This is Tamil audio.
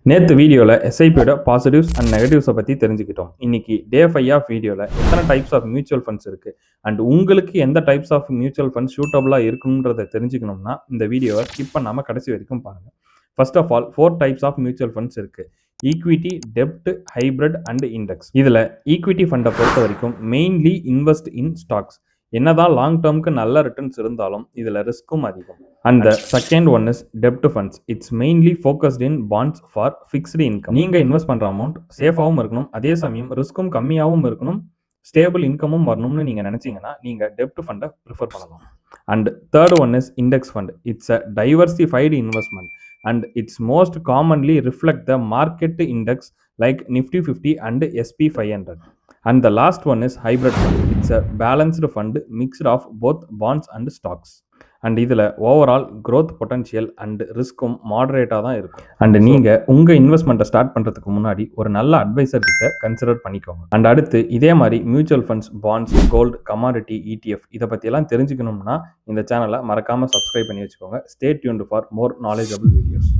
நேற்று வீடியோவில் எஸ்ஐபியோட பாசிட்டிவ்ஸ் அண்ட் நெகட்டிவ்ஸை பற்றி தெரிஞ்சுக்கிட்டோம். இன்னைக்கு டே 5 ஆஃப் வீடியோவில் எத்தனை டைப்ஸ் ஆஃப் மியூச்சுவல் ஃபண்ட்ஸ் இருக்குது அண்ட் உங்களுக்கு எந்த டைப்ஸ் ஆஃப் மியூச்சுவல் ஃபண்ட்ஸ் சூட்டபுளாக இருக்கணுன்றதை தெரிஞ்சுக்கணும்னா இந்த வீடியோவை ஸ்கிப் பண்ணாமல் கடைசி வரைக்கும் பாருங்கள். First of all 4 types of mutual funds இருக்குது. ஈக்விட்டி, டெப்ட், ஹைப்ரிட் அண்ட் இண்டெக்ஸ். இதில் ஈக்விட்டி ஃபண்டை பொறுத்த வரைக்கும் மெயின்லி இன்வெஸ்ட் இன் ஸ்டாக்ஸ். என்னதான் லாங் டேர்முக்கு நல்ல ரிட்டர்ன்ஸ் இருந்தாலும் இதில் ரிஸ்க்கும் அதிகம். And the second one is டெப்ட் funds. It's mainly focused in bonds for fixed income. நீங்கள் இன்வெஸ்ட் பண்ணுற அமௌண்ட் சேஃபாகவும் இருக்கணும், அதே சமயம் ரிஸ்க்கும் கம்மியாகவும் இருக்கணும், ஸ்டேபிள் இன்கமும் வரணும்னு நீங்கள் நினச்சிங்கன்னா நீங்கள் டெப்ட் ஃபண்டை ப்ரிஃபர் பண்ணலாம். And third one is index fund. It's a diversified investment and it's most commonly reflect the market index like Nifty 50 and SP 500. And the last one is hybrid fund. It's a balanced fund mixed of both bonds and stocks. And இதில் ஓவரால் க்ரோத் பொட்டன்ஷியல் அண்ட் ரிஸ்க்கும் மாடரேட்டாக தான் இருக்கும். அண்ட் நீங்கள் உங்கள் இன்வெஸ்ட்மெண்ட்டை ஸ்டார்ட் பண்ணுறதுக்கு முன்னாடி ஒரு நல்ல அட்வைசர் கிட்ட கன்சிடர் பண்ணிக்கோங்க. அண்ட் அடுத்து இதே மாதிரி mutual funds, bonds, gold, commodity, ETF இதை பற்றியெல்லாம் தெரிஞ்சுக்கணும்னா இந்த சேனலை மறக்காமல் சப்ஸ்கிரைப் பண்ணி வச்சுக்கோங்க. Stay tuned for more knowledgeable videos.